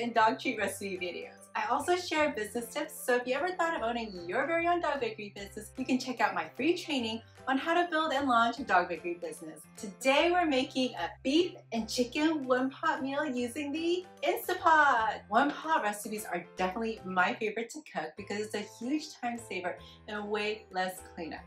and dog treat recipe videos. I also share business tips, so if you ever thought of owning your very own dog bakery business, you can check out my free training on how to build and launch a dog bakery business. Today we're making a beef and chicken one-pot meal using the Instapot. One-pot recipes are definitely my favorite to cook because it's a huge time saver and way less cleanup.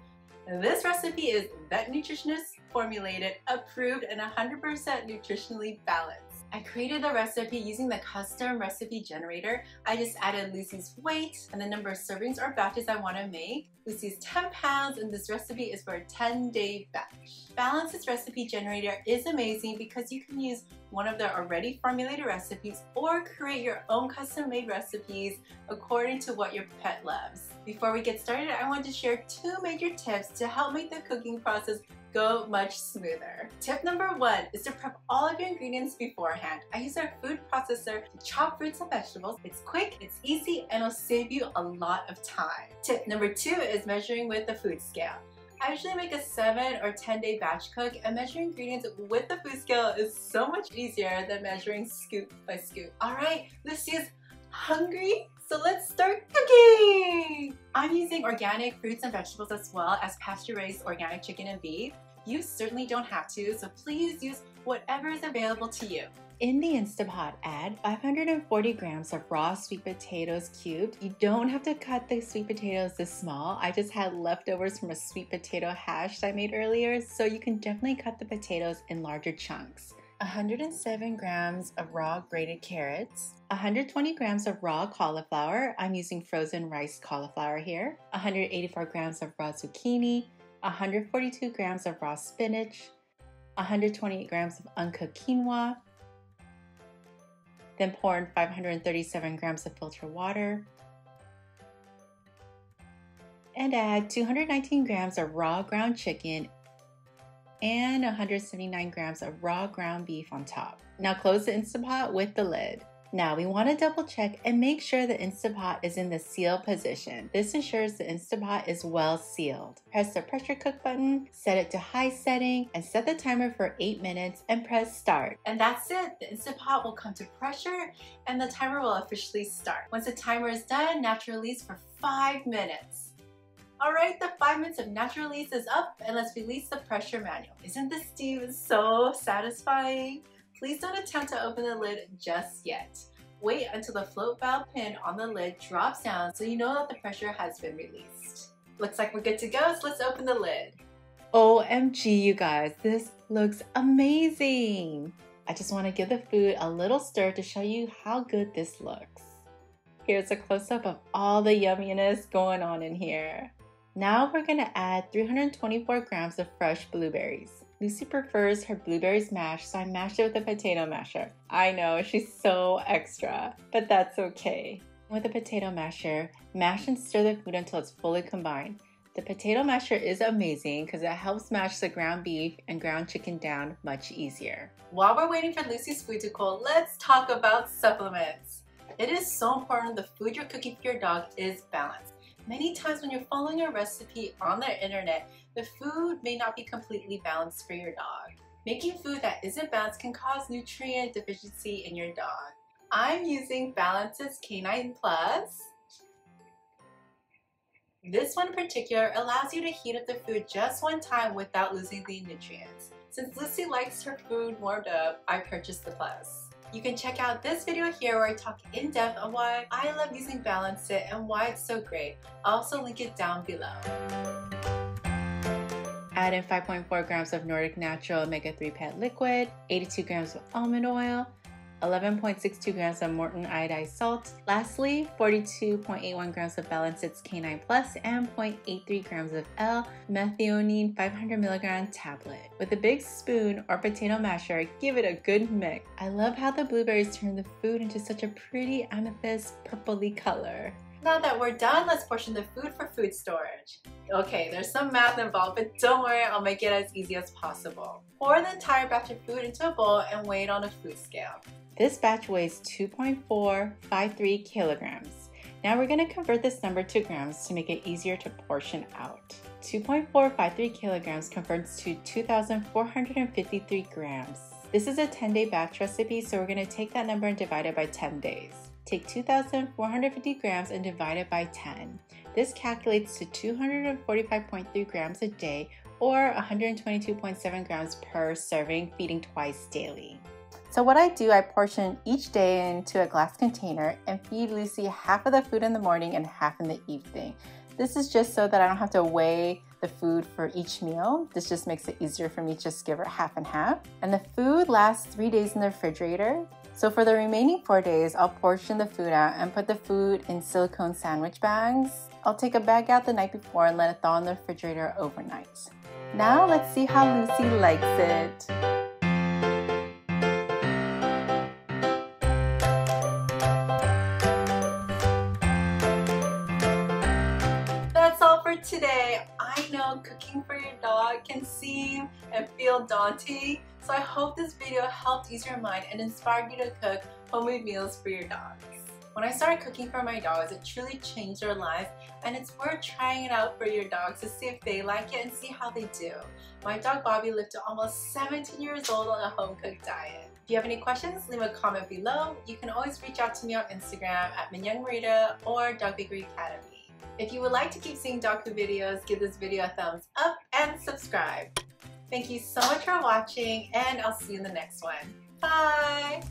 This recipe is vet nutritionist formulated, approved, and 100% nutritionally balanced. I created the recipe using the custom recipe generator. I just added Lucy's weight and the number of servings or batches I want to make. Lucy's 10 pounds and this recipe is for a 10-day batch. Balance's recipe generator is amazing because you can use one of their already formulated recipes or create your own custom-made recipes according to what your pet loves. Before we get started, I want to share 2 major tips to help make the cooking process go much smoother. Tip number 1 is to prep all of your ingredients beforehand. I use our food processor to chop fruits and vegetables. It's quick, it's easy, and it'll save you a lot of time. Tip number 2 is measuring with the food scale. I usually make a 7 or 10-day batch cook, and measuring ingredients with the food scale is so much easier than measuring scoop by scoop. Alright, Lucy is hungry, so let's start cooking! I'm using organic fruits and vegetables as well as pasture-raised organic chicken and beef. You certainly don't have to, so please use whatever is available to you. In the Instapot, add 540 grams of raw sweet potatoes cubed. You don't have to cut the sweet potatoes this small. I just had leftovers from a sweet potato hash I made earlier, so you can definitely cut the potatoes in larger chunks. 107 grams of raw grated carrots, 120 grams of raw cauliflower. I'm using frozen rice cauliflower here, 184 grams of raw zucchini, 142 grams of raw spinach, 128 grams of uncooked quinoa. Then pour in 537 grams of filtered water and add 219 grams of raw ground chicken and 179 grams of raw ground beef on top. Now close the Instapot with the lid. Now we want to double check and make sure the Instapot is in the seal position. This ensures the Instapot is well sealed. Press the pressure cook button, set it to high setting, and set the timer for 8 minutes and press start. And that's it. The Instapot will come to pressure and the timer will officially start. Once the timer is done, natural release for 5 minutes. Alright, the 5 minutes of natural release is up and let's release the pressure manual. Isn't this steam so satisfying? Please don't attempt to open the lid just yet. Wait until the float valve pin on the lid drops down so you know that the pressure has been released. Looks like we're good to go, so let's open the lid. OMG, you guys, this looks amazing! I just want to give the food a little stir to show you how good this looks. Here's a close-up of all the yumminess going on in here. Now we're going to add 324 grams of fresh blueberries. Lucy prefers her blueberries mashed, so I mashed it with a potato masher. I know, she's so extra, but that's okay. With a potato masher, mash and stir the food until it's fully combined. The potato masher is amazing because it helps mash the ground beef and ground chicken down much easier. While we're waiting for Lucy's food to cool, let's talk about supplements. It is so important the food you're cooking for your dog is balanced. Many times when you're following a recipe on the internet, the food may not be completely balanced for your dog. Making food that isn't balanced can cause nutrient deficiency in your dog. I'm using Balance's K9 Plus. This one in particular allows you to heat up the food just one time without losing the nutrients. Since Lucy likes her food warmed up, I purchased the Plus. You can check out this video here where I talk in depth on why I love using Balance.IT and why it's so great. I'll also link it down below. Add in 5.4 grams of Nordic Natural Omega-3 Pet Liquid, 82 grams of almond oil, 11.62 grams of Morton iodized salt. Lastly, 42.81 grams of Balance.IT's K9 Plus and 0.83 grams of L-methionine 500 milligram tablet. With a big spoon or potato masher, give it a good mix. I love how the blueberries turn the food into such a pretty amethyst purpley color. Now that we're done, let's portion the food for food storage. Okay, there's some math involved, but don't worry, I'll make it as easy as possible. Pour the entire batch of food into a bowl and weigh it on a food scale. This batch weighs 2.453 kilograms. Now we're going to convert this number to grams to make it easier to portion out. 2.453 kilograms converts to 2,453 grams. This is a 10-day batch recipe, so we're going to take that number and divide it by 10 days. Take 2,450 grams and divide it by 10. This calculates to 245.3 grams a day, or 122.7 grams per serving, feeding twice daily. So what I do, I portion each day into a glass container and feed Lucy half of the food in the morning and half in the evening. This is just so that I don't have to weigh the food for each meal. This just makes it easier for me to just give her half and half. And the food lasts 3 days in the refrigerator. So for the remaining 4 days, I'll portion the food out and put the food in silicone sandwich bags. I'll take a bag out the night before and let it thaw in the refrigerator overnight. Now let's see how Lucy likes it. That's all for today. I know cooking for your dog can seem and feel daunting, so I hope this video helped ease your mind and inspired you to cook homemade meals for your dogs. When I started cooking for my dogs, it truly changed their lives, and it's worth trying it out for your dogs to see if they like it and see how they do. My dog Bobby lived to almost 17 years old on a home-cooked diet. If you have any questions, leave a comment below. You can always reach out to me on Instagram at Minyoung or Dog Bakery Academy. If you would like to keep seeing dog food videos, give this video a thumbs up and subscribe. Thank you so much for watching, and I'll see you in the next one. Bye!